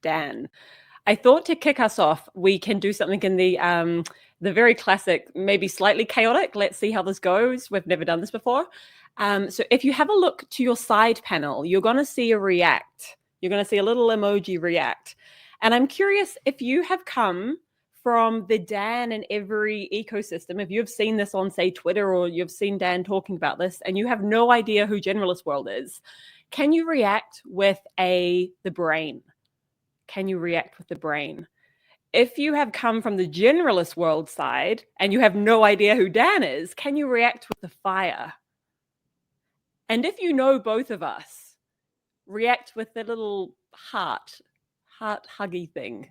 Dan. I thought to kick us off, we can do something in the very classic, maybe slightly chaotic. Let's see how this goes. We've never done this before. So if you have a look to your side panel, you're going to see a react. You're going to see a little emoji react. And I'm curious if you have come from the Dan in every ecosystem, if you've seen this on, say, Twitter, or you've seen Dan talking about this and you have no idea who Generalist World is, can you react with the brain? Can you react with the brain? If you have come from the Generalist World side and you have no idea who Dan is, can you react with the fire? And if you know both of us, react with the little heart huggy thing.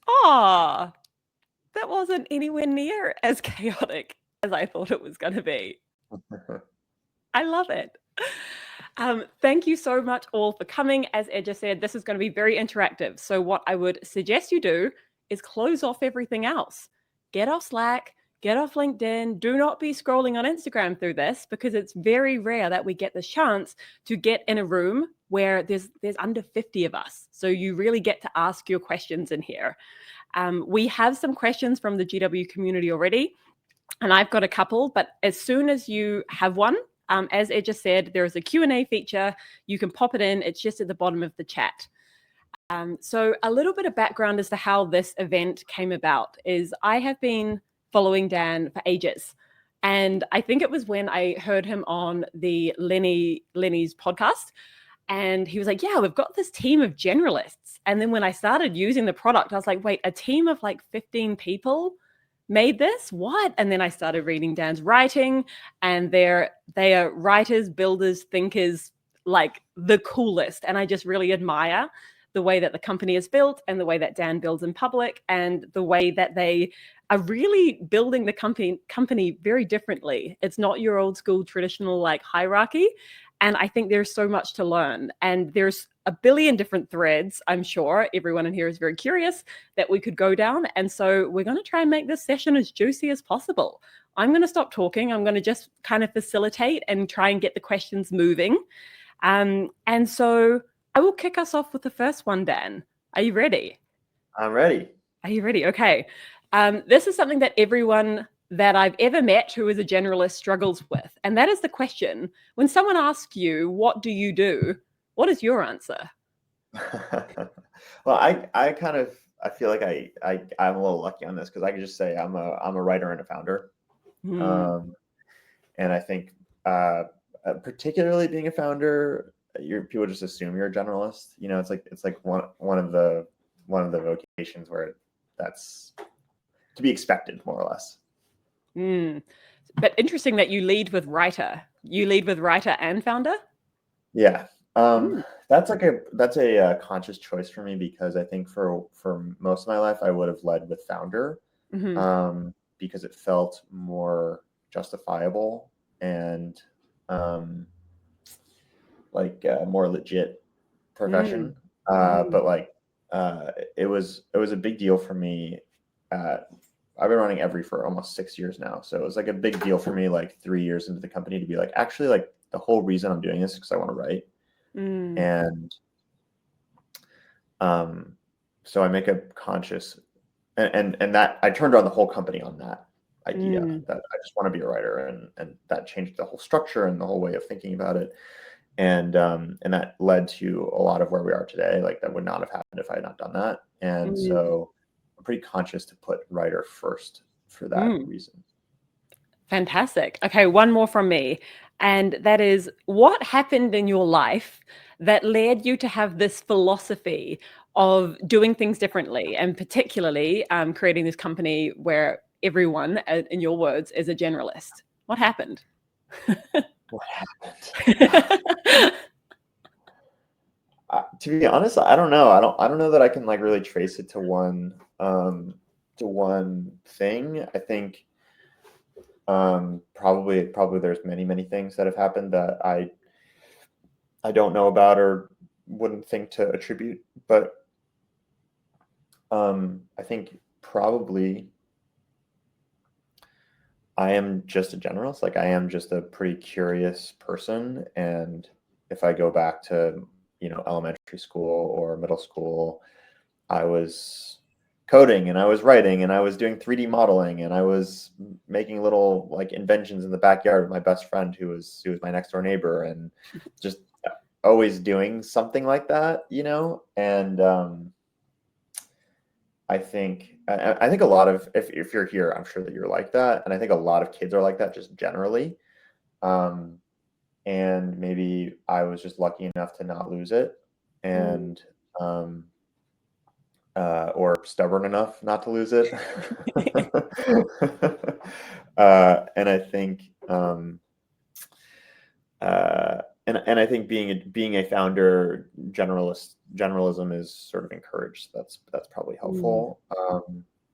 Ah, that wasn't anywhere near as chaotic as I thought it was going to be. I love it. Thank you so much all for coming. As Ed just said, this is going to be very interactive. So what I would suggest you do is close off everything else. Get off Slack, get off LinkedIn. Do not be scrolling on Instagram through this, because it's very rare that we get the chance to get in a room where there's under 50 of us. So you really get to ask your questions in here. We have some questions from the GW community already, and I've got a couple, but as soon as you have one, as Ed just said, there is a Q&A feature. You can pop it in. It's just at the bottom of the chat. So a little bit of background as to how this event came about is I have been following Dan for ages. And I think it was when I heard him on the Lenny's podcast. And he was like, yeah, we've got this team of generalists. And then when I started using the product, I was like, wait, a team of like 15 people made this? What? And then I started reading Dan's writing, and they are writers, builders, thinkers, like the coolest. And I just really admire the way that the company is built and the way that Dan builds in public and the way that they are really building the company very differently. It's not your old school traditional like hierarchy. And I think there's so much to learn. And there's a billion different threads, I'm sure everyone in here is very curious, that we could go down. And so we're going to try and make this session as juicy as possible. I'm going to stop talking. I'm going to just kind of facilitate and try and get the questions moving. And so I will kick us off with the first one, Dan. Are you ready? I'm ready. Are you ready? Okay. This is something that everyone that I've ever met who is a generalist struggles with. And that is the question. When someone asks you, what do you do? What is your answer? Well, I feel like I'm a little lucky on this, because I could just say I'm a writer and a founder. And I think particularly being a founder, people just assume you're a generalist. You know, it's like one of the vocations where that's to be expected, more or less. But interesting that you lead with writer. You lead with writer and founder? Yeah. That's a conscious choice for me, because I think for most of my life I would have led with founder, because it felt more justifiable and more legit profession. But it was a big deal for me. I've been running Every for almost 6 years now, so it was like a big deal for me, like 3 years into the company, to be like, actually, like the whole reason I'm doing this is because I want to write. And so I make a conscious and that I turned on the whole company on that idea that I just want to be a writer, and that changed the whole structure and the whole way of thinking about it. And that led to a lot of where we are today. Like, that would not have happened if I had not done that. And so I'm pretty conscious to put writer first for that reason. Fantastic. Okay, one more from me. And that is, what happened in your life that led you to have this philosophy of doing things differently, and particularly creating this company where everyone, in your words, is a generalist? What happened? What happened? To be honest, I don't know. I don't know that I can like really trace it to one thing. I think probably there's many things that have happened that I don't know about or wouldn't think to attribute, but I think probably I am just a generalist. Like, I am just a pretty curious person, and if I go back to elementary school or middle school, I was coding and I was writing and I was doing 3D modeling and I was making little like inventions in the backyard with my best friend who was my next door neighbor, and just always doing something like that, and I think a lot of, if you're here, I'm sure that you're like that, and I think a lot of kids are like that just generally, and maybe I was just lucky enough to not lose it, and or stubborn enough not to lose it. And I think and I think being a founder, generalism is sort of encouraged. That's probably helpful.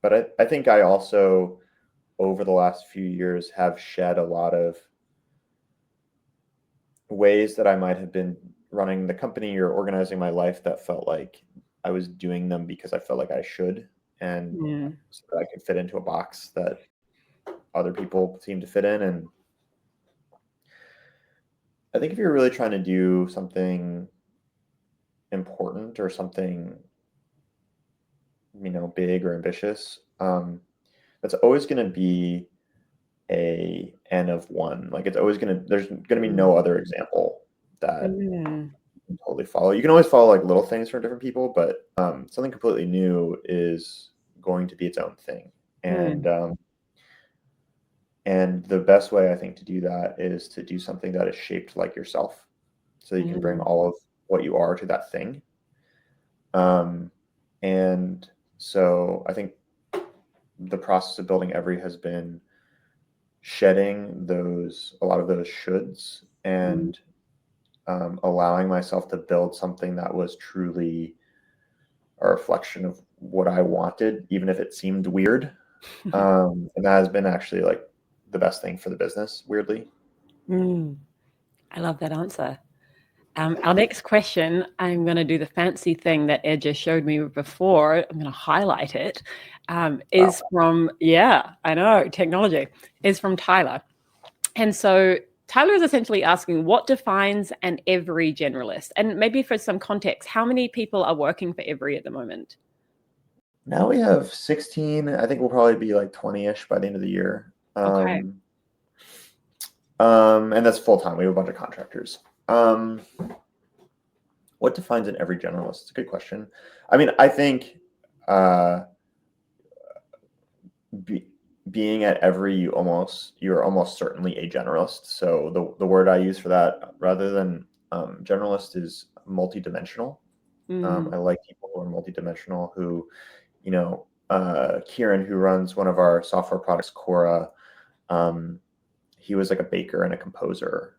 But I think I also, over the last few years, have shed a lot of ways that I might have been running the company or organizing my life that felt like I was doing them because I felt like I should, and so that I could fit into a box that other people seem to fit in. And I think if you're really trying to do something important or something, big or ambitious, that's always going to be a N of one. Like there's going to be no other example that you can totally follow. You can always follow like little things from different people, but something completely new is going to be its own thing. And the best way I think to do that is to do something that is shaped like yourself, so you can bring all of what you are to that thing. And so I think the process of building Every has been shedding a lot of those shoulds, and allowing myself to build something that was truly a reflection of what I wanted, even if it seemed weird. And that has been actually like the best thing for the business, weirdly. I love that answer. Our next question, I'm going to do the fancy thing that Ed just showed me before. I'm going to highlight it. Is from, I know, technology, is from Tyler. And so Tyler is essentially asking, what defines an Every generalist? And maybe for some context, how many people are working for Every at the moment? Now we have 16. I think we'll probably be like 20-ish by the end of the year. Okay. And that's full time. We have a bunch of contractors. What defines an Every generalist? It's a good question. I mean, I think being at Every, you're almost certainly a generalist. So the word I use for that, rather than generalist, is multidimensional. I like people who are multidimensional, who, Kieran, who runs one of our software products, Cora, he was like a baker and a composer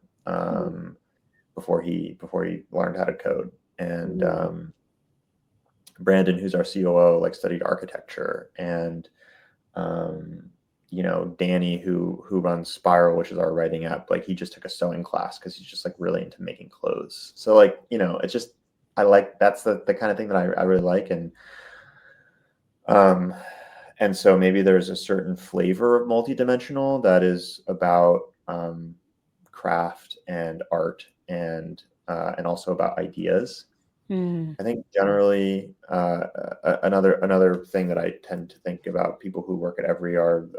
before he learned how to code. And Brandon, who's our COO, like studied architecture. And Danny, who runs Spiral, which is our writing app, like he just took a sewing class because he's just like really into making clothes. So like, it's just, that's the kind of thing that I really like. And so maybe there's a certain flavor of multidimensional that is about craft and art and also about ideas. I think generally another thing that I tend to think about people who work at Every are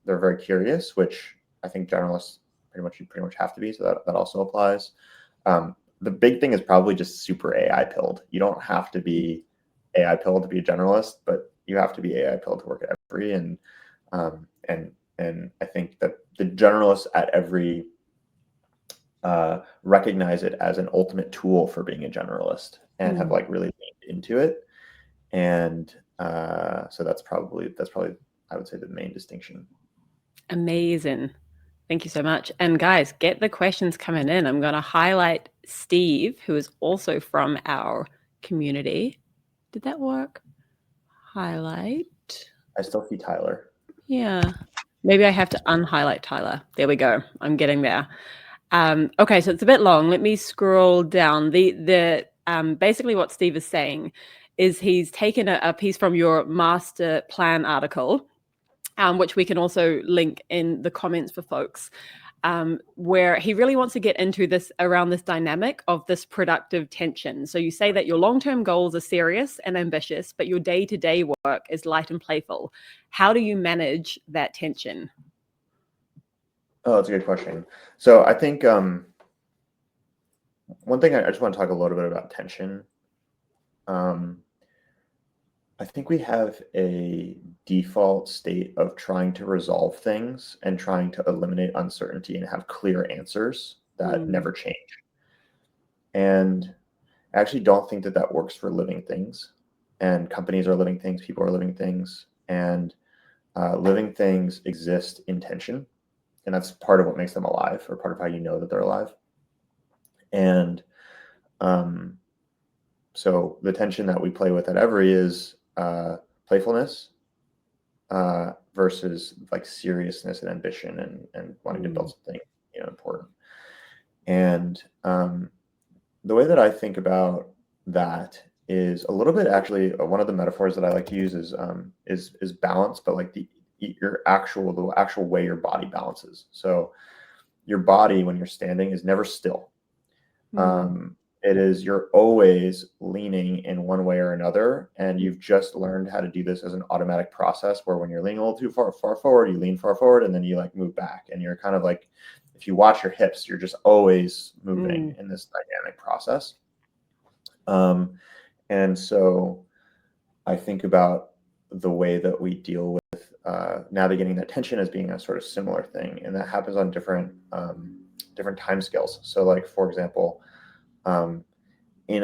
they're very curious, which I think generalists pretty much have to be. So that also applies. The big thing is probably just super AI pilled. You don't have to be AI pilled to be a generalist, but you have to be AI pilled to work at Every. And I think that the generalists at Every recognize it as an ultimate tool for being a generalist and have like really leaned into it. And so that's probably I would say the main distinction. Amazing. Thank you so much. And guys, get the questions coming in. I'm going to highlight Steve, who is also from our community. Did that work? Highlight. I still see Tyler. Yeah. Maybe I have to unhighlight Tyler. There we go. I'm getting there. Okay, so it's a bit long. Let me scroll down. The basically what Steve is saying is he's taken a piece from your master plan article, which we can also link in the comments for folks. where he really wants to get into this around this dynamic of this productive tension. So you say that your long-term goals are serious and ambitious, but your day-to-day work is light and playful. How do you manage that tension? Oh, that's a good question. So I think one thing I just want to talk a little bit about tension. I think we have a default state of trying to resolve things and trying to eliminate uncertainty and have clear answers that never change. And I actually don't think that that works for living things. And companies are living things, people are living things, and living things exist in tension. And that's part of what makes them alive, or part of how you know that they're alive. And so the tension that we play with at Every is playfulness versus like seriousness and ambition and wanting to build something important. And the way that I think about that is a little bit, actually, one of the metaphors that I like to use is balance, but like the actual way your body balances. So your body, when you're standing, is never still. It is, you're always leaning in one way or another, and you've just learned how to do this as an automatic process where when you're leaning a little too far forward, you lean far forward, and then you like move back, and you're kind of like, if you watch your hips, you're just always moving in this dynamic process. And so I think about the way that we deal with navigating that tension as being a sort of similar thing, and that happens on different time scales. So like, for example, in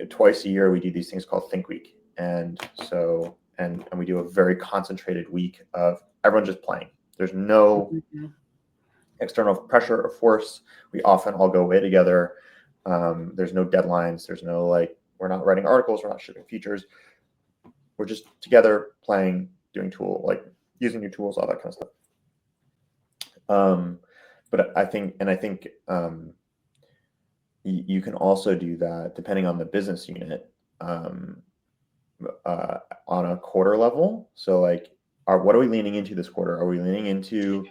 twice a year we do these things called Think Week, and so and we do a very concentrated week of everyone just playing. There's no external pressure or force. We often all go away together. There's no deadlines. There's no like, we're not writing articles. We're not shipping features. We're just together playing, doing using new tools, all that kind of stuff. But I think you can also do that depending on the business unit on a quarter level. So like, what are we leaning into this quarter? Are we leaning into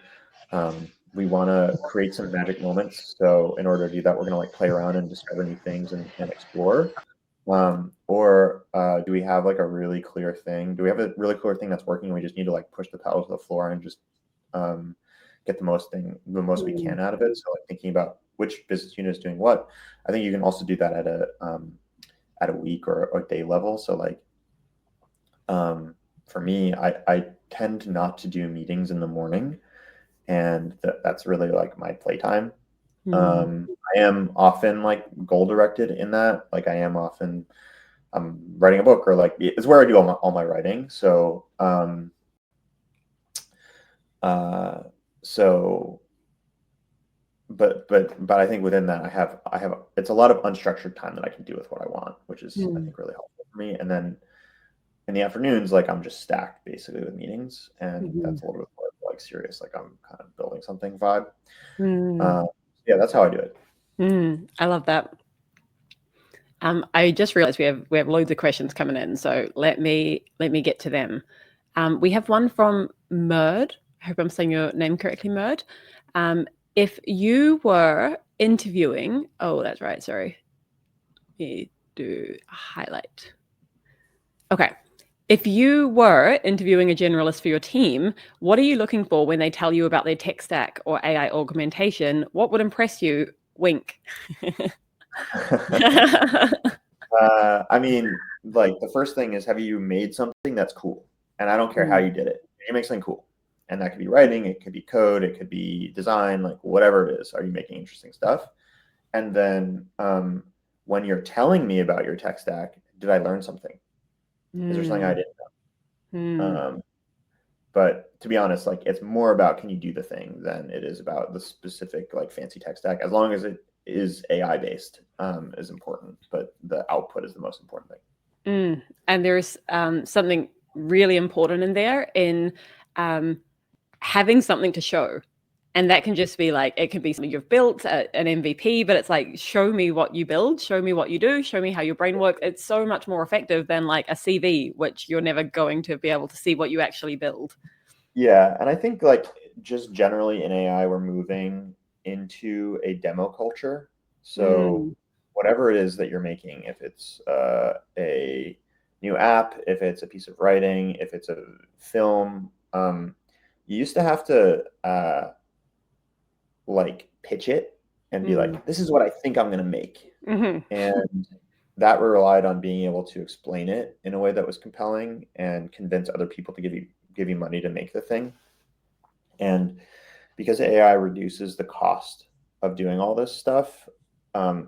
we want to create some magic moments? So in order to do that, we're going to like play around and discover new things and explore. Or do we have like a really clear thing? Do we have a really clear thing that's working? And we just need to like push the pedal to the floor and just get the most we can out of it. So like thinking about which business unit is doing what. I think you can also do that at a week or a day level. So like for me, I tend not to do meetings in the morning, and that's really like my playtime. I am often like goal directed in that. Like I'm writing a book, or like it's where I do all my writing. So but I think within that I have it's a lot of unstructured time that I can do with what I want, which is I think really helpful for me. And then in the afternoons, like I'm just stacked basically with meetings, and that's a little bit more like serious, like I'm kind of building something vibe. Yeah, that's how I do it. I love that. I just realized we have loads of questions coming in, so let me get to them. We have one from Merd. I hope I'm saying your name correctly, Merd. If you were interviewing, that's right. Sorry, let me do a highlight. Okay. If you were interviewing a generalist for your team, what are you looking for when they tell you about their tech stack or AI augmentation? What would impress you? Wink. I mean, like the first thing is, have you made something that's cool? And I don't care how you did it. You make something cool. And that could be writing, it could be code, it could be design, like whatever it is. Are you making interesting stuff? And then when you're telling me about your tech stack, did I learn something? Is there something I didn't know? But to be honest, like it's more about can you do the thing than it is about the specific like fancy tech stack. As long as it is AI based is important, but the output is the most important thing. And there's something really important in there in having something to show. And that can just be like, it can be something you've built, an MVP, but it's like, show me what you build, show me what you do, show me how your brain works. It's so much more effective than like a CV, which you're never going to be able to see what you actually build. Yeah. And I think like just generally in AI, we're moving into a demo culture. So whatever it is that you're making, if it's a new app, if it's a piece of writing, if it's a film, you used to have to like pitch it and be like, this is what I think I'm going to make. And that relied on being able to explain it in a way that was compelling and convince other people to give you money to make the thing. And because AI reduces the cost of doing all this stuff,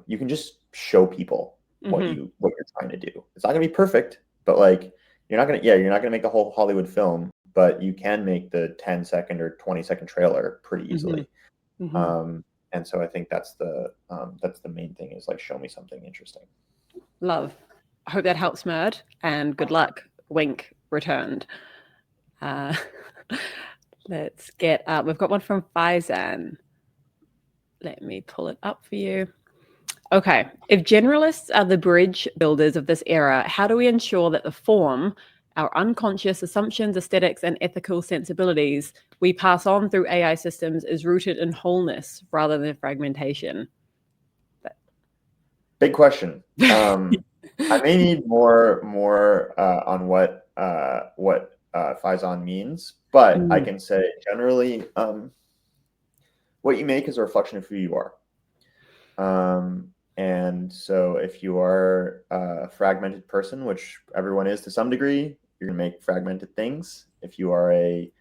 you can just show people what you're trying to do. It's not gonna be perfect, but like you're not gonna make the whole Hollywood film, but you can make the 10-second or 20-second trailer pretty easily. And so I think that's the main thing, is like, show me something interesting. Love. I hope that helps, Murd, and good luck. Wink returned. Let's get up. We've got one from Faizan. Let me pull it up for you. Okay. If generalists are the bridge builders of this era, how do we ensure that the form, our unconscious assumptions, aesthetics, and ethical sensibilities we pass on through AI systems is rooted in wholeness rather than fragmentation? Big question. I may need more on what Faizan means, but I can say generally, what you make is a reflection of who you are. And so if you are a fragmented person, which everyone is to some degree, you're going to make fragmented things. If you are a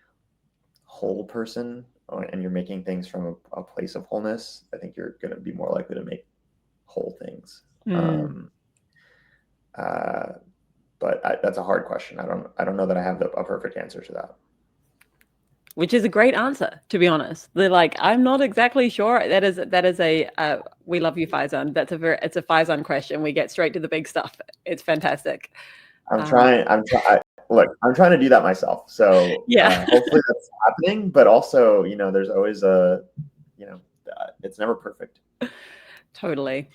whole person and you're making things from a place of wholeness, I think you're going to be more likely to make whole things. But that's a hard question. I don't know that I have a perfect answer to that. Which is a great answer, to be honest. They're like, I'm not exactly sure. That is a we love you, Faizan. It's a Faizan question. We get straight to the big stuff. It's fantastic. I'm trying to do that myself. So yeah, hopefully that's happening. But also, there's always it's never perfect. Totally.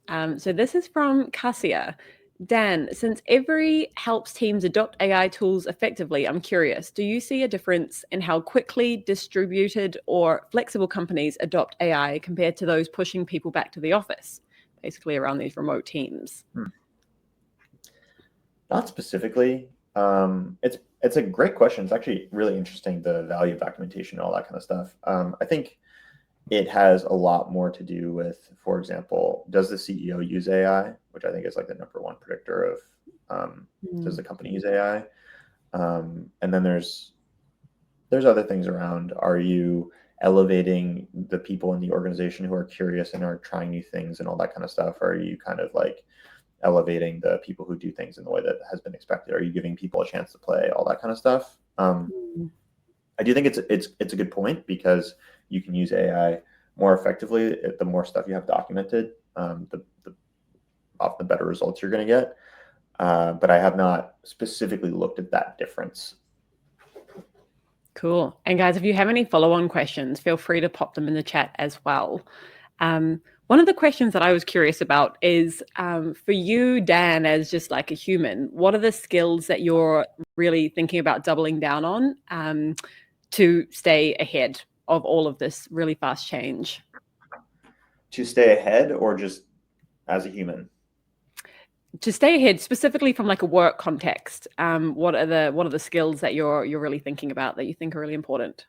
So this is from Cassia. Dan, since every helps teams adopt AI tools effectively, I'm curious, do you see a difference in how quickly distributed or flexible companies adopt AI compared to those pushing people back to the office, basically around these remote teams? Not specifically. It's a great question. It's actually really interesting, the value of documentation and all that kind of stuff. I think it has a lot more to do with, for example, does the CEO use AI, which I think is like the number one predictor of does the company use AI? And then there's other things around. Are you elevating the people in the organization who are curious and are trying new things and all that kind of stuff? Or are you kind of like elevating the people who do things in the way that has been expected? Are you giving people a chance to play? All that kind of stuff. I do think it's a good point, because you can use AI more effectively the more stuff you have documented. The often better results you're going to get. But I have not specifically looked at that difference. Cool. And guys, if you have any follow-on questions, feel free to pop them in the chat as well. One of the questions that I was curious about is, for you, Dan, as just like a human, what are the skills that you're really thinking about doubling down on to stay ahead of all of this really fast change? To stay ahead, or just as a human? To stay ahead, specifically from like a work context, what are the skills that you're really thinking about that you think are really important?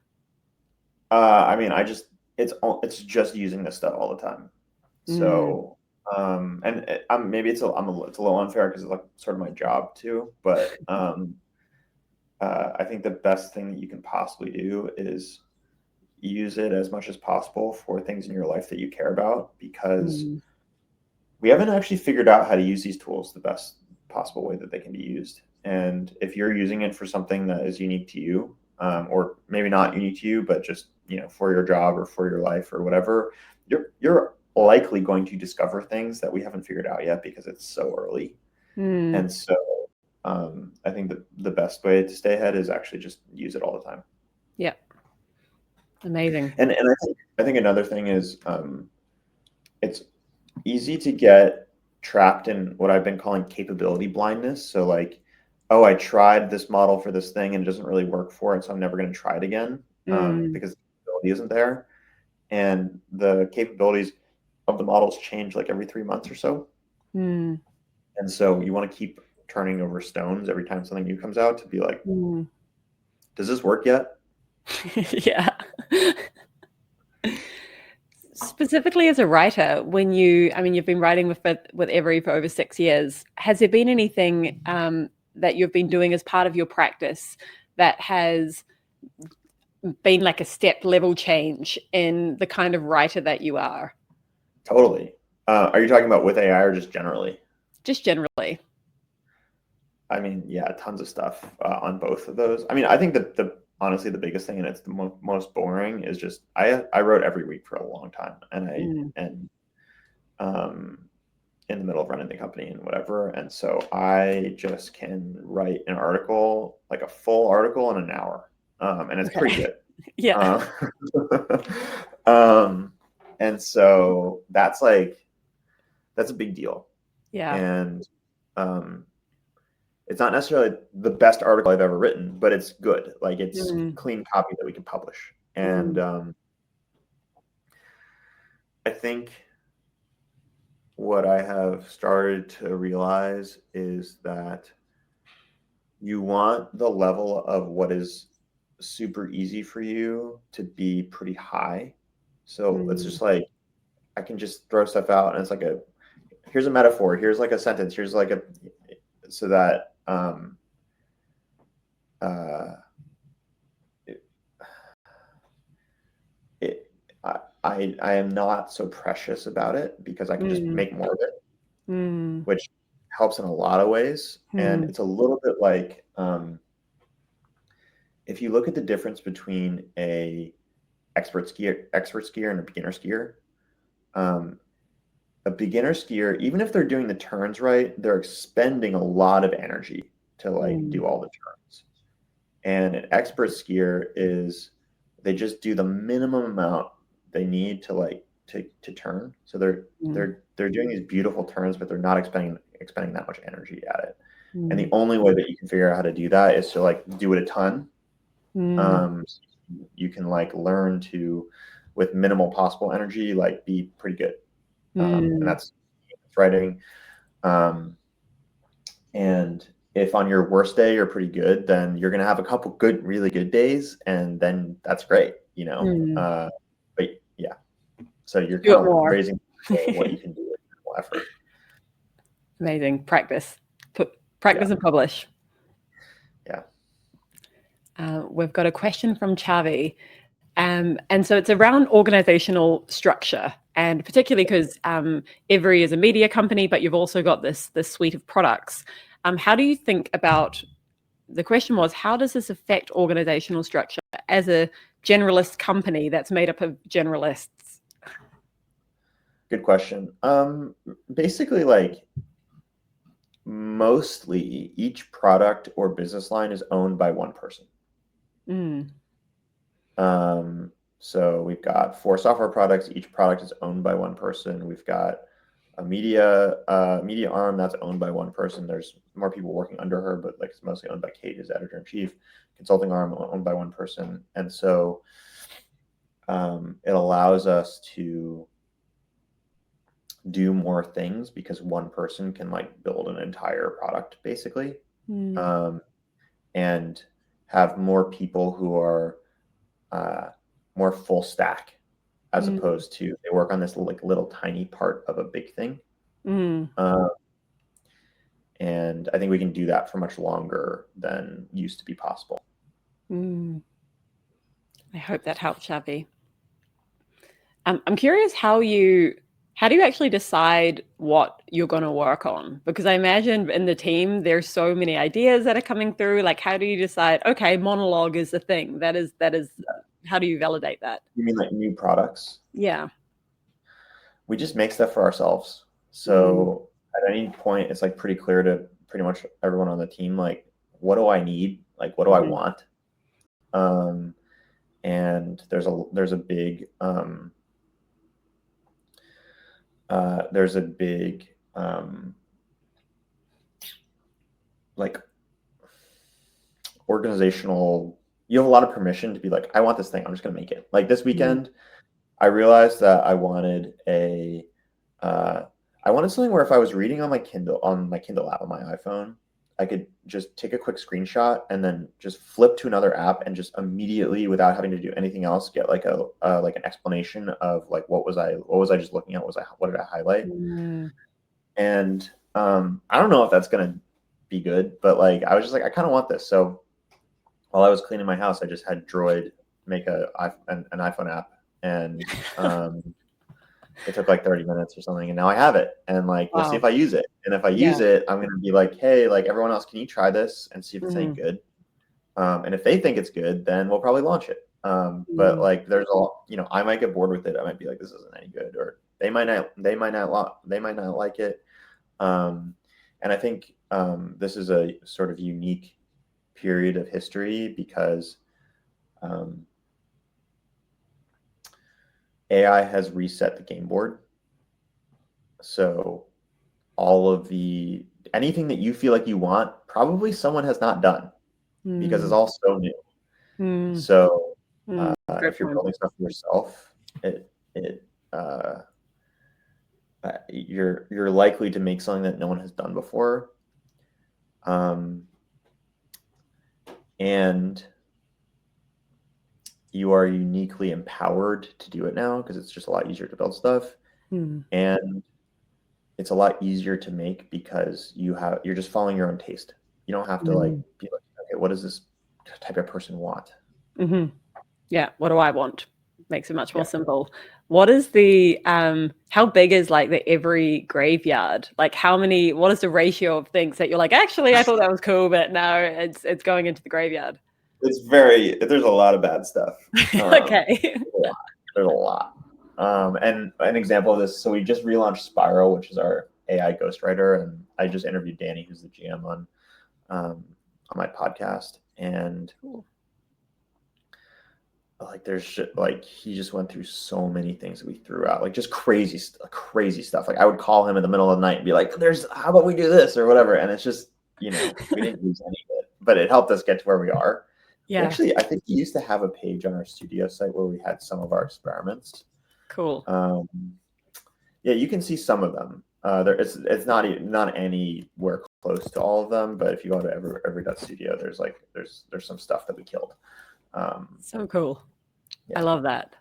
I mean, it's just using this stuff all the time. So, and maybe it's a little unfair because it's like sort of my job too. But I think the best thing that you can possibly do is use it as much as possible for things in your life that you care about, because we haven't actually figured out how to use these tools the best possible way that they can be used. And if you're using it for something that is unique to you, or maybe not unique to you, but just, for your job or for your life or whatever, you're likely going to discover things that we haven't figured out yet because it's so early. And so I think that the best way to stay ahead is actually just use it all the time. Yeah. Amazing. And I think another thing is it's easy to get trapped in what I've been calling capability blindness. So like, oh, I tried this model for this thing and it doesn't really work for it, so I'm never going to try it again. because the capability isn't there, and the capabilities of the models change like every 3 months or so. And so you want to keep turning over stones every time something new comes out to be like, does this work yet? Yeah. Specifically as a writer, when you've been writing with Every for over 6 years, has there been anything that you've been doing as part of your practice that has been like a step level change in the kind of writer that you are? Totally. Are you talking about with AI or just generally? Just generally. I mean, yeah, tons of stuff on both of those. I mean, I think that honestly the biggest thing, and it's the most boring, is just I wrote every week for a long time, and in the middle of running the company and whatever, and so I just can write an article, like a full article, in an hour, and it's pretty good. Yeah. And so that's a big deal. Yeah. And it's not necessarily the best article I've ever written, but it's good. Like, it's clean copy that we can publish. And I think what I have started to realize is that you want the level of what is super easy for you to be pretty high. So it's just like, I can just throw stuff out, and it's like here's a metaphor, here's like a sentence, here's like so that I am not so precious about it because I can just make more of it, which helps in a lot of ways. And it's a little bit like, if you look at the difference between a expert skier and a beginner skier, a beginner skier, even if they're doing the turns right, they're expending a lot of energy to like do all the turns. And an expert skier they just do the minimum amount they need to like to turn. So they're doing these beautiful turns, but they're not expending that much energy at it. And the only way that you can figure out how to do that is to like do it a ton. You can like learn to, with minimal possible energy, like be pretty good. And that's writing. And if on your worst day you're pretty good, then you're going to have a couple really good days, and then that's great, but yeah, so you're kind of raising what you can do with minimal effort. Amazing. Practice and publish. Yeah. We've got a question from Chavi. And so it's around organizational structure, and particularly because Every is a media company, but you've also got this suite of products. How do you think about, the question was, how does this affect organizational structure as a generalist company that's made up of generalists? Good question. Basically, like, mostly each product or business line is owned by one person. So we've got 4 software products. Each product is owned by one person. We've got a media arm that's owned by one person. There's more people working under her, but like it's mostly owned by Kate, as editor-in-chief. Consulting arm owned by one person. And so it allows us to do more things because one person can like build an entire product, basically, and have more people who are more full stack, as opposed to they work on this like little tiny part of a big thing. And I think we can do that for much longer than used to be possible. I hope that helps, Xavi. I'm curious how do you actually decide what you're going to work on? Because I imagine in the team, there's so many ideas that are coming through. Like, how do you decide, okay, monologue is the thing? That is, how do you validate that? You mean like new products? Yeah. We just make stuff for ourselves. So at any point, it's like pretty clear to pretty much everyone on the team, like, what do I need? Like, what do I want? And there's a big like organizational you have a lot of permission to be like, I want this thing. I'm just going to make it. Like this weekend, I realized that I wanted something where if I was reading on my Kindle app on my iPhone, I could just take a quick screenshot and then just flip to another app and just immediately, without having to do anything else, get like like an explanation of like what was I just looking at? What did I highlight? And I don't know if that's gonna be good, but like I was just like, I kind of want this. So while I was cleaning my house, I just had Droid make an iPhone app, and it took like 30 minutes or something, and now I have it. And like, we'll see if I use it. And if I use it, I'm gonna be like, hey, like everyone else, can you try this and see if it's any good? And if they think it's good, then we'll probably launch it. But like, there's I might get bored with it. I might be like, this isn't any good, or they might not like it. And I think this is a sort of unique period of history because AI has reset the game board. So anything that you feel like you want, probably someone has not done because it's all so new. So if you're building stuff for yourself, you're likely to make something that no one has done before. And you are uniquely empowered to do it now because it's just a lot easier to build stuff. And it's a lot easier to make because you're just following your own taste. You don't have to like be like, okay, what does this type of person want? Yeah, what do I want? Makes it much more simple. What is the how big is like the every graveyard? Like what is the ratio of things that you're like, actually I thought that was cool, but now it's going into the graveyard? There's a lot of bad stuff. Okay. There's a lot. And an example of this, so we just relaunched Spiral, which is our AI ghostwriter, and I just interviewed Danny, who's the GM on my podcast, and like there's shit, like he just went through so many things that we threw out, like just crazy stuff. Like I would call him in the middle of the night and be like, how about we do this or whatever, and it's just we didn't use any of it, but it helped us get to where we are. Yeah. Actually, I think we used to have a page on our studio site where we had some of our experiments. Cool. Yeah, you can see some of them. It's not anywhere close to all of them, but if you go to every.studio, there's some stuff that we killed. So cool. Yeah. I love that.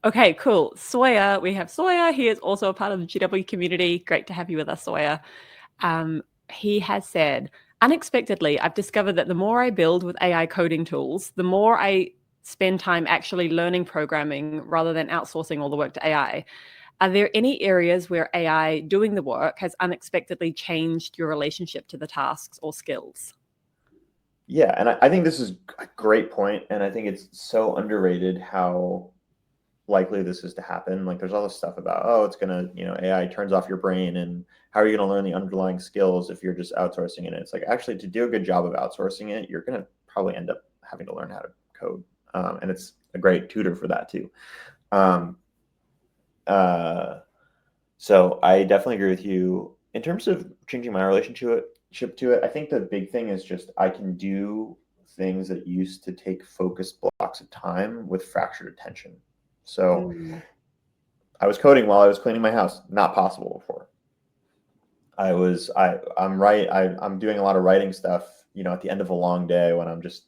Okay, cool. Sawyer, we have Sawyer. He is also a part of the GW community. Great to have you with us, Sawyer. He has said, unexpectedly, I've discovered that the more I build with AI coding tools, the more I spend time actually learning programming rather than outsourcing all the work to AI. Are there any areas where AI doing the work has unexpectedly changed your relationship to the tasks or skills? Yeah, and I think this is a great point, and I think it's so underrated how likely this is to happen. Like there's all this stuff about, it's gonna, AI turns off your brain, and how are you gonna learn the underlying skills if you're just outsourcing it? It's like, actually, to do a good job of outsourcing it, you're gonna probably end up having to learn how to code, and it's a great tutor for that too. So I definitely agree with you in terms of changing my relationship to it. I think the big thing is just I can do things that used to take focused blocks of time with fractured attention. So I was coding while I was cleaning my house. Not possible before. I'm doing a lot of writing stuff, at the end of a long day when I'm just,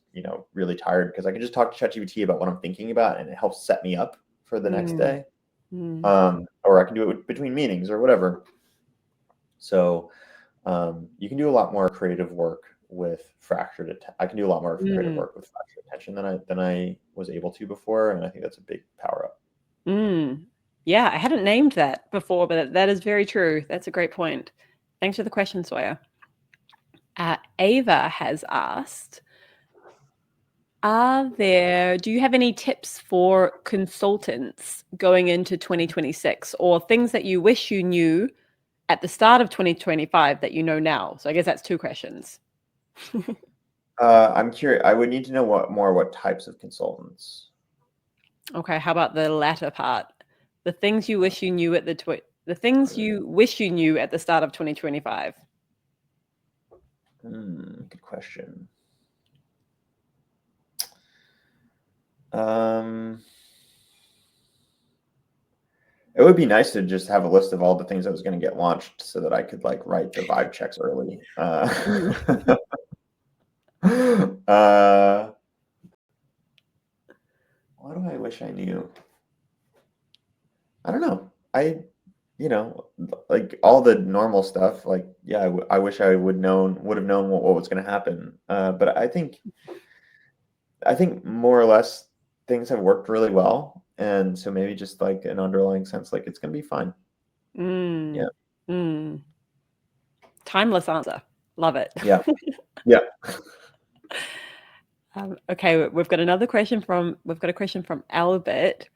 really tired, because I can just talk to ChatGPT about what I'm thinking about, and it helps set me up for the next day. Or I can do it between meetings or whatever. So you can do a lot more creative work with fractured attention. I can do a lot more creative work with fractured attention than I was able to before, and I think that's a big power up. Yeah, I hadn't named that before, but that is very true. That's a great point. Thanks for the question, Sawyer. Ava has asked, do you have any tips for consultants going into 2026, or things that you wish you knew at the start of 2025 that you know now? So I guess that's two questions. I'm curious. I would need to know what types of consultants. Okay, how about the latter part? The things you wish you knew at the things you wish you knew at the start of 2025. Good question. It would be nice to just have a list of all the things that was going to get launched so that I could like write the vibe checks early. What do I wish I knew? I don't know. Like all the normal stuff. Like, yeah, I wish I would have known what was going to happen. But I think more or less things have worked really well, and so maybe just like an underlying sense, like it's going to be fine. Yeah. Timeless answer. Love it. Yeah. Yeah. Okay, we've got a question from Albert.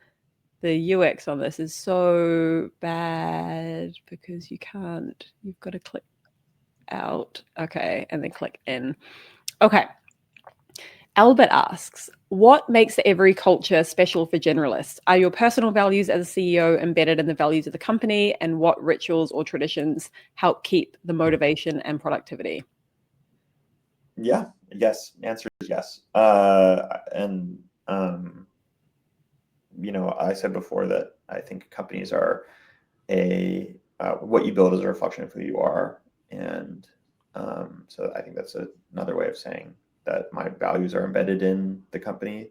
The UX on this is so bad because you've got to click out. Okay, and then click in. Okay. Albert asks, what makes every culture special for generalists? Are your personal values as a CEO embedded in the values of the company? And what rituals or traditions help keep the motivation and productivity? Yeah. Yes. Answer is yes. I said before that I think companies are what you build is a reflection of who you are. And so I think that's another way of saying that my values are embedded in the company.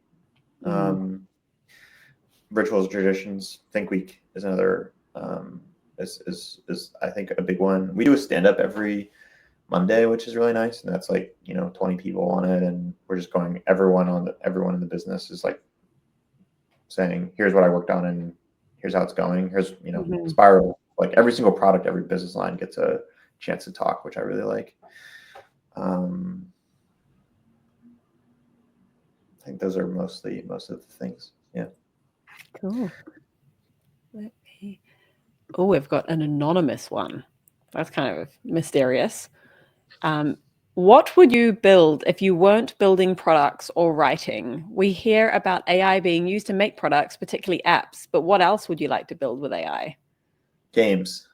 Rituals, traditions, Think Week is another, is I think a big one. We do a stand-up every Monday, which is really nice. And that's like, 20 people on it. And we're just going, everyone in the business is like saying, here's what I worked on and here's how it's going. Here's, spiral, like every single product, every business line gets a chance to talk, which I really like. I think those are most of the things. Yeah. Cool. Oh, we've got an anonymous one. That's kind of mysterious. What would you build if you weren't building products or writing? We hear about AI being used to make products, particularly apps, but what else would you like to build with AI? Games.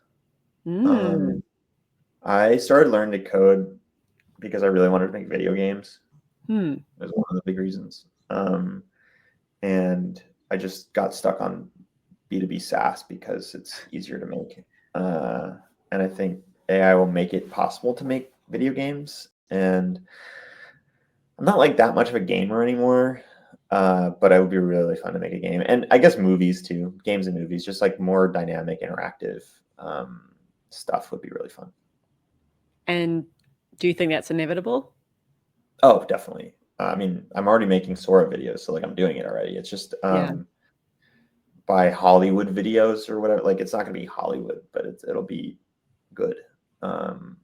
I started learning to code because I really wanted to make video games. It was one of the big reasons. And I just got stuck on B2B SaaS because it's easier to make. And I think AI will make it possible to make video games. And I'm not like that much of a gamer anymore, but it would be really fun to make a game. And I guess movies too, games and movies, just like more dynamic, interactive stuff would be really fun. And do you think that's inevitable? Oh, definitely. I mean, I'm already making Sora videos, so like I'm doing it already. It's just by Hollywood videos or whatever. Like it's not going to be Hollywood, but it'll be good.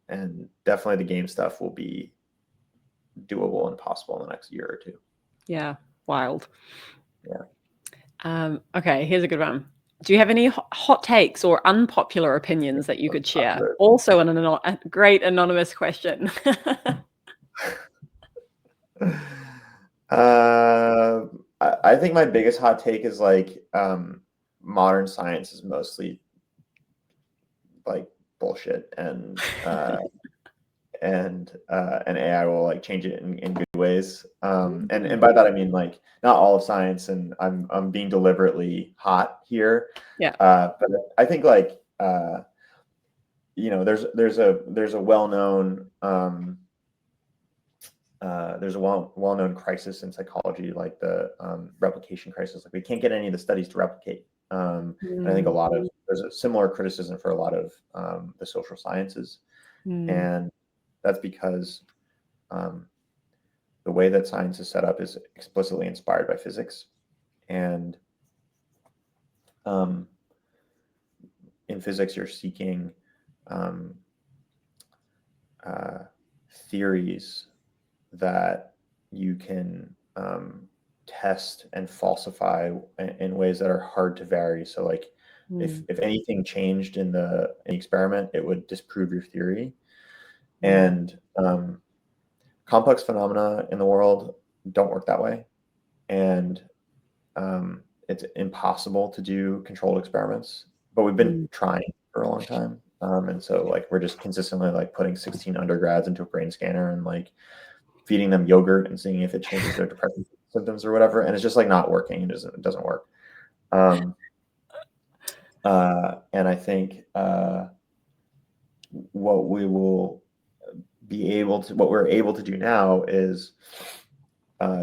And definitely the game stuff will be doable and possible in the next year or two. Yeah, wild. Yeah. Okay, here's a good one. Do you have any hot takes or unpopular opinions that you could share? Also, a great anonymous question. I think my biggest hot take is like modern science is mostly like bullshit, and AI will like change it in good ways. And by that I mean like not all of science, and I'm being deliberately hot here. Yeah. But I think like there's a well-known well-known crisis in psychology, like the replication crisis. Like we can't get any of the studies to replicate. And I think there's a similar criticism for a lot of the social sciences. And that's because the way that science is set up is explicitly inspired by physics. And in physics, you're seeking theories that you can test and falsify in ways that are hard to vary. So like if anything changed in the experiment, it would disprove your theory. And complex phenomena in the world don't work that way. And it's impossible to do controlled experiments, but we've been trying for a long time. And so like we're just consistently like putting 16 undergrads into a brain scanner and like feeding them yogurt and seeing if it changes their depression symptoms or whatever, and it's just like not working. It doesn't work. And I think what we're able to do now is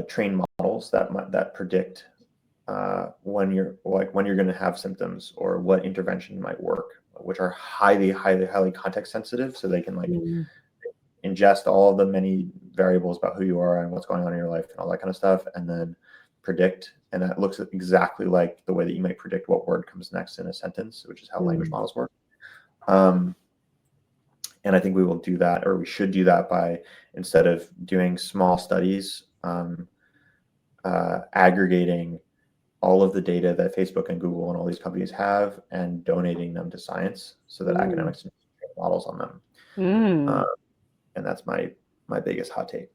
train models that predict when you're going to have symptoms or what intervention might work, which are highly context sensitive, so they can like ingest all the many variables about who you are and what's going on in your life and all that kind of stuff, and then predict. And that looks exactly like the way that you might predict what word comes next in a sentence, which is how language models work. And I think we will do that, or we should do that, by, instead of doing small studies, aggregating all of the data that Facebook and Google and all these companies have and donating them to science so that academics can train models on them. And that's my biggest hot take.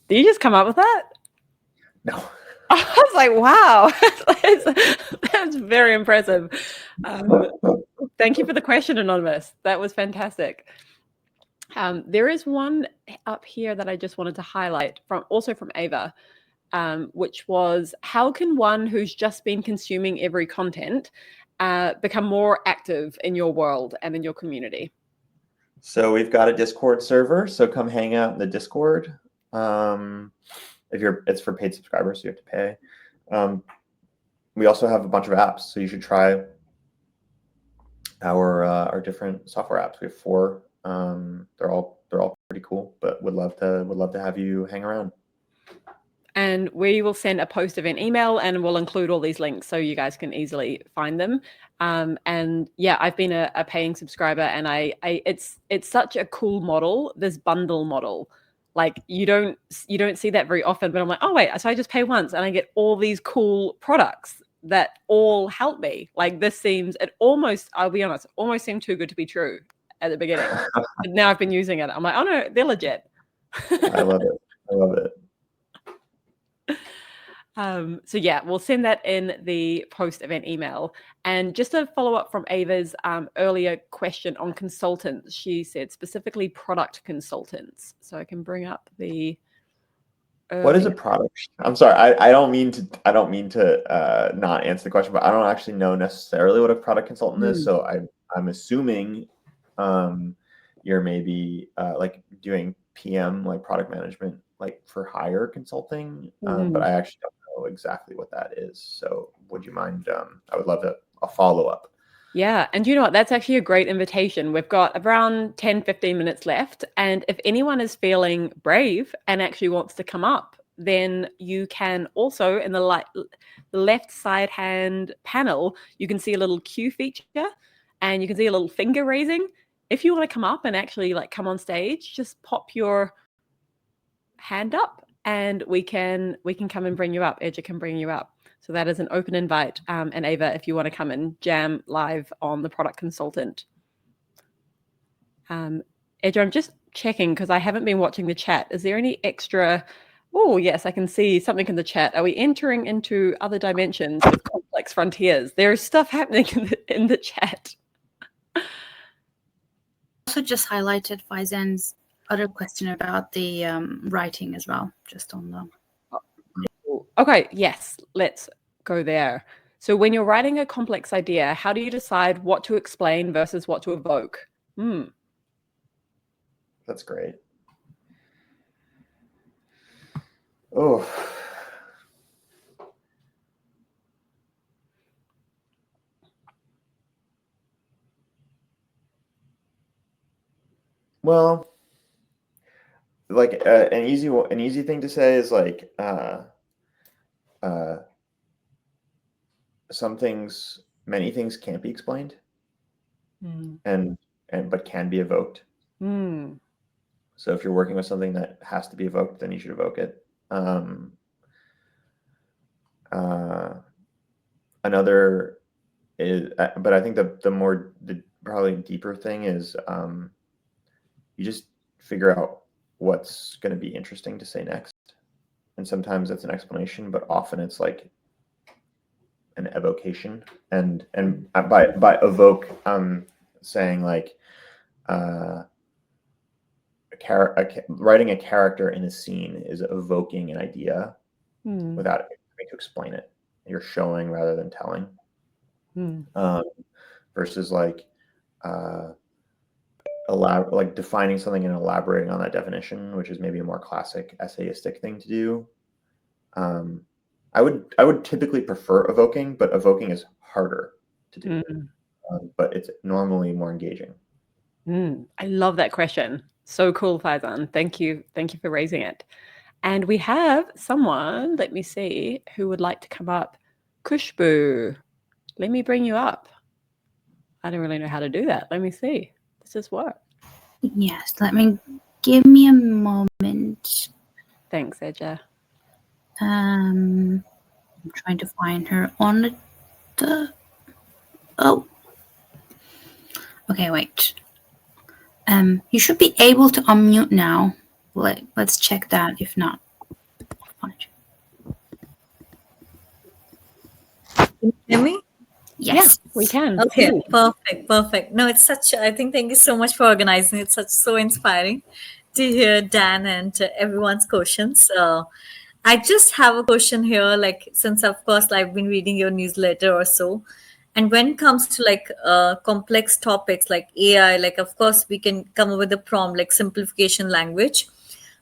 Did you just come up with that? No. I was like, wow, that's very impressive. Thank you for the question, Anonymous. That was fantastic. There is one up here that I just wanted to highlight also from Ava, which was, how can one who's just been consuming every content become more active in your world and in your community? So we've got a Discord server, so come hang out in the Discord. It's for paid subscribers, so you have to pay. We also have a bunch of apps, so you should try our different software apps. We have 4. They're all pretty cool, but would love to have you hang around. And we will send a post event email, and we'll include all these links so you guys can easily find them. And yeah, I've been a paying subscriber, and it's such a cool model, this bundle model. Like you don't see that very often, but I'm like, oh wait, so I just pay once and I get all these cool products that all help me. Like this I'll be honest, almost seemed too good to be true at the beginning. But now I've been using it. I'm like, oh no, they're legit. I love it. So yeah, we'll send that in the post-event email. And just to follow up from Ava's earlier question on consultants, she said specifically product consultants. So I can bring up the. What is a product? I'm sorry, I don't mean to not answer the question, but I don't actually know necessarily what a product consultant is. So I'm assuming you're maybe like doing PM, like product management, like for hire consulting, but I actually don't know exactly what that is. So would you mind? I would love a follow up. Yeah. And you know what? That's actually a great invitation. We've got around 10, 15 minutes left. And if anyone is feeling brave and actually wants to come up, then you can also, in the left side hand panel, you can see a little Q feature and you can see a little finger raising. If you want to come up and actually like come on stage, just pop your hand up and we can come and bring you up. Edger can bring you up. So that is an open invite. And Ava, if you want to come and jam live on the product consultant. Edger, I'm just checking because I haven't been watching the chat. Is there any extra? Oh, yes, I can see something in the chat. Are we entering into other dimensions with complex frontiers? There is stuff happening in the chat. Also just highlighted Faizen's other question about the writing as well, just on the. Okay, yes, let's go there. So when you're writing a complex idea, how do you decide what to explain versus what to evoke? That's great. Oh. Well, like an easy thing to say is like many things can't be explained, but can be evoked. So if you're working with something that has to be evoked, then you should evoke it. Another is, but I think the probably deeper thing is you just figure out what's going to be interesting to say next. And sometimes it's an explanation, but often it's like an evocation. And by evoke, I'm saying like writing a character in a scene is evoking an idea without having to explain it. You're showing rather than telling. Versus like defining something and elaborating on that definition, which is maybe a more classic essayistic thing to do. I would typically prefer evoking, but evoking is harder to do. But it's normally more engaging. I love that question. So cool, Faizan. Thank you for raising it. And we have someone, let me see, who would like to come up. Kushbu, let me bring you up. I don't really know how to do that. Let me see. Does this work? Yes, give me a moment. Thanks, Eja. I'm trying to find her on the... Oh. Okay, wait. You should be able to unmute now. Let's check that. If not, I'll find you. Can you hear me? Yes, we can. Okay, perfect. No, it's such, I think, thank you so much for organizing. It's so inspiring to hear Dan and everyone's questions. I just have a question here, like, since of course I've been reading your newsletter or so, and when it comes to like complex topics like AI, like of course we can come up with a prompt like simplification language,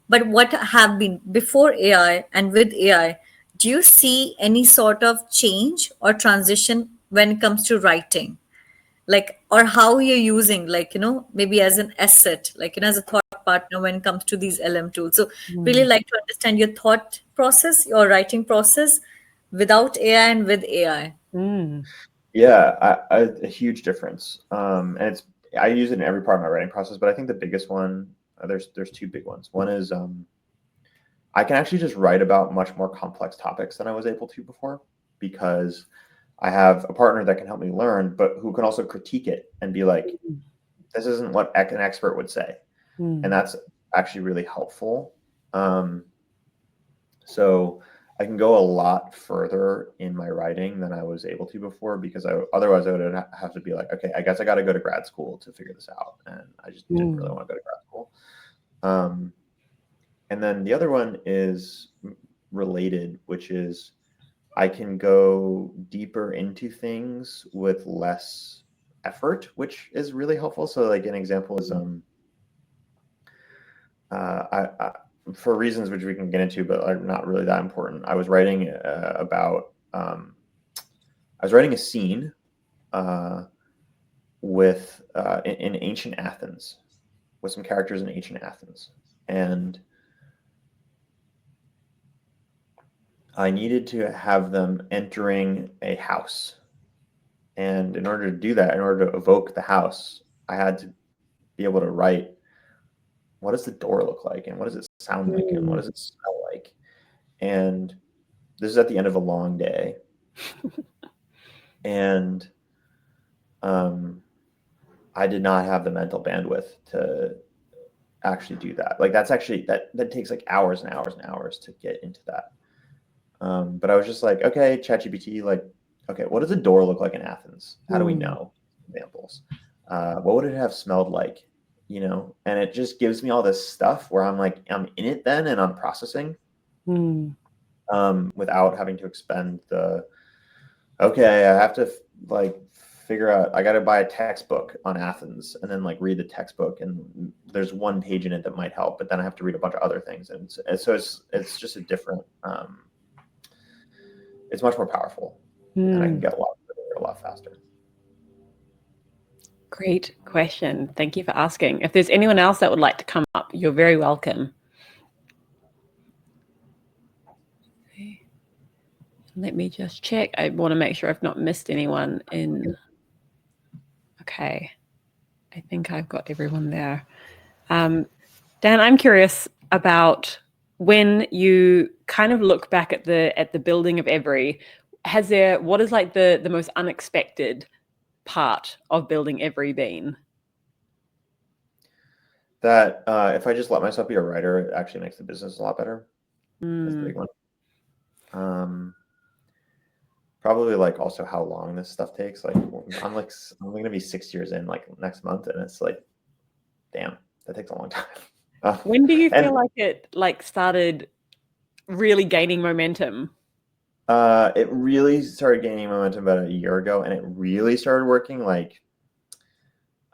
but what have been before AI and with AI, do you see any sort of change or transition when it comes to writing? Like, or how you're using, like, maybe as an asset, like, as a thought partner when it comes to these LM tools. So really like to understand your thought process, your writing process without AI and with AI. Yeah, a huge difference. And I use it in every part of my writing process, but I think the biggest one, there's two big ones. One is I can actually just write about much more complex topics than I was able to before, because I have a partner that can help me learn, but who can also critique it and be like, this isn't what an expert would say. And that's actually really helpful. So I can go a lot further in my writing than I was able to before, because otherwise I would have to be like, okay, I guess I got to go to grad school to figure this out. And I just didn't really want to go to grad school. And then the other one is related, which is I can go deeper into things with less effort, which is really helpful. So like an example is for reasons which we can get into, but are not really that important. I was writing a scene with in ancient Athens, with some characters in ancient Athens, and I needed to have them entering a house. And in order to do that, in order to evoke the house, I had to be able to write, what does the door look like? And what does it sound like? And what does it smell like? And this is at the end of a long day. And I did not have the mental bandwidth to actually do that. Like that takes like hours and hours and hours to get into that. But I was just like, okay, ChatGPT, like, okay, what does a door look like in Athens? How do we know? Examples. What would it have smelled like? And it just gives me all this stuff where I'm like, I'm in it then, and I'm processing without having to expend okay, I have to like figure out, I got to buy a textbook on Athens and then like read the textbook, and there's one page in it that might help, but then I have to read a bunch of other things. And so it's just a different, it's much more powerful, and I can get a lot faster. Great question. Thank you for asking. If there's anyone else that would like to come up, you're very welcome. Let me just check. I want to make sure I've not missed anyone in. Okay. I think I've got everyone there. Dan, I'm curious about when you kind of look back at the building of Every, what is like the most unexpected part of building Every been? That if I just let myself be a writer, it actually makes the business a lot better. That's the big one. Probably like also how long this stuff takes. Like I'm going to be 6 years in like next month, and it's like, damn, that takes a long time. When do you feel like it like started really gaining momentum? It really started gaining momentum about a year ago, and it really started working like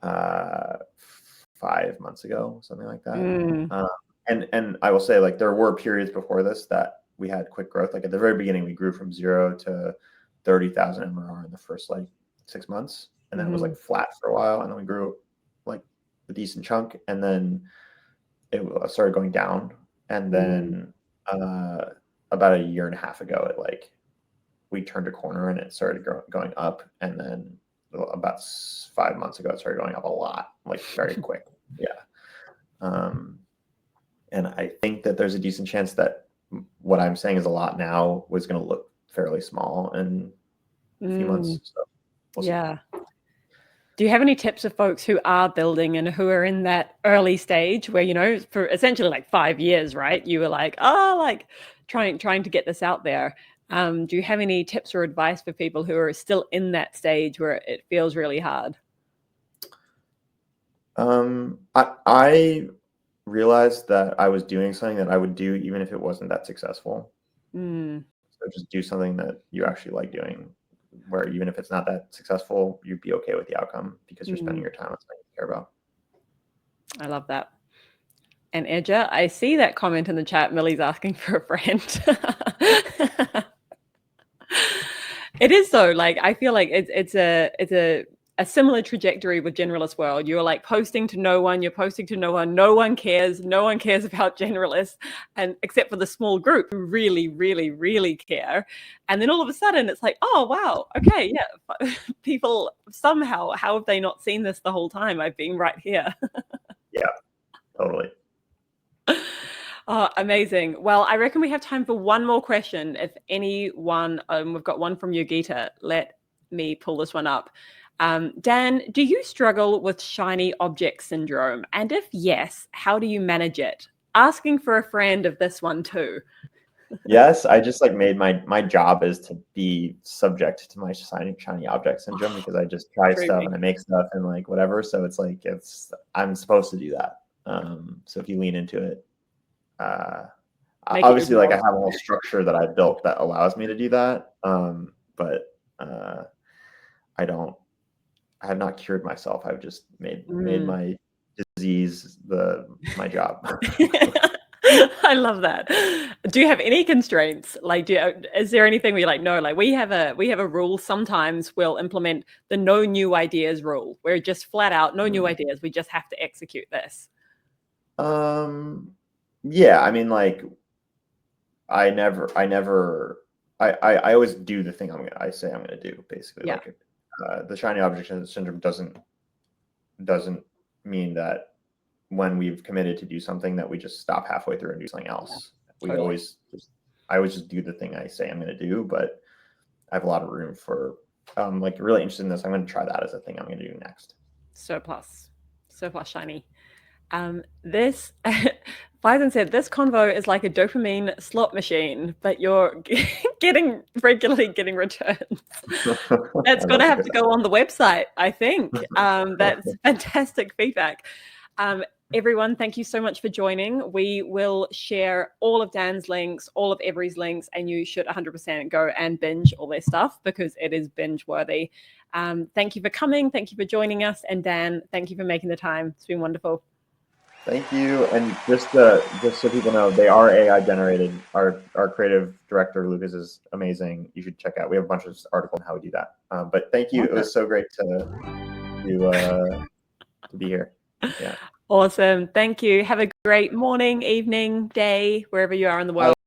5 months ago, something like that. And I will say, like, there were periods before this that we had quick growth. Like at the very beginning, we grew from 0 to 30,000 MRR in the first like 6 months, and then it was like flat for a while, and then we grew like a decent chunk, and then it started going down, and then about a year and a half ago, it like we turned a corner and it started going up, and then about 5 months ago, it started going up a lot, like very quick. And I think that there's a decent chance that what I'm saying is a lot now was going to look fairly small in a few months. So we'll see. Do you have any tips for folks who are building and who are in that early stage where, you know, for essentially like 5 years, right? You were like, trying to get this out there. Do you have any tips or advice for people who are still in that stage where it feels really hard? I realized that I was doing something that I would do even if it wasn't that successful. So just do something that you actually like doing, where even if it's not that successful, you'd be okay with the outcome because you're spending your time on something you care about. I love that. And Edja, I see that comment in the chat. Millie's asking for a friend. It is though. Like, I feel like it's a similar trajectory with generalist world. You're like posting to no one. You're posting to no one. No one cares. No one cares about generalists, and except for the small group who really, really, really care. And then all of a sudden, it's like, oh wow, okay, yeah. People somehow, how have they not seen this the whole time? I've been right here. Yeah, totally. Oh, amazing. Well, I reckon we have time for one more question. If anyone, we've got one from Yogita. Let me pull this one up. Dan, do you struggle with shiny object syndrome? And if yes, how do you manage it? Asking for a friend of this one too. Yes, I just like made my job is to be subject to my shiny object syndrome, because I just try stuff and I make stuff and like whatever. So it's like I'm supposed to do that. So if you lean into it, obviously, like I have a whole structure that I built that allows me to do that. But I have not cured myself. I've just made my disease my job. I love that. Do you have any constraints? Like, is there anything where you're like, no, like we have a rule. Sometimes we'll implement the no new ideas rule. We're just flat out no new ideas. We just have to execute this. Yeah, I mean, like I always do the thing I say I'm gonna do, basically. Yeah. Like the shiny object syndrome doesn't mean that when we've committed to do something that we just stop halfway through and do something else. Yeah, totally. I always just do the thing I say I'm gonna do, but I have a lot of room for like really interested in this. I'm gonna try that as a thing I'm gonna do next. Surplus shiny. This Bison said this convo is like a dopamine slot machine, but you're regularly getting returns. That's going to have to go on the website, I think. That's fantastic feedback. Everyone, thank you so much for joining. We will share all of Dan's links, all of Every's links, and you should 100% go and binge all their stuff because it is binge worthy. Thank you for coming. Thank you for joining us. And Dan, thank you for making the time. It's been wonderful. Thank you. And just so people know, they are AI generated. Our creative director, Lucas, is amazing. You should check out. We have a bunch of articles on how we do that. But thank you. It was so great to be here. Yeah. Awesome. Thank you. Have a great morning, evening, day, wherever you are in the world.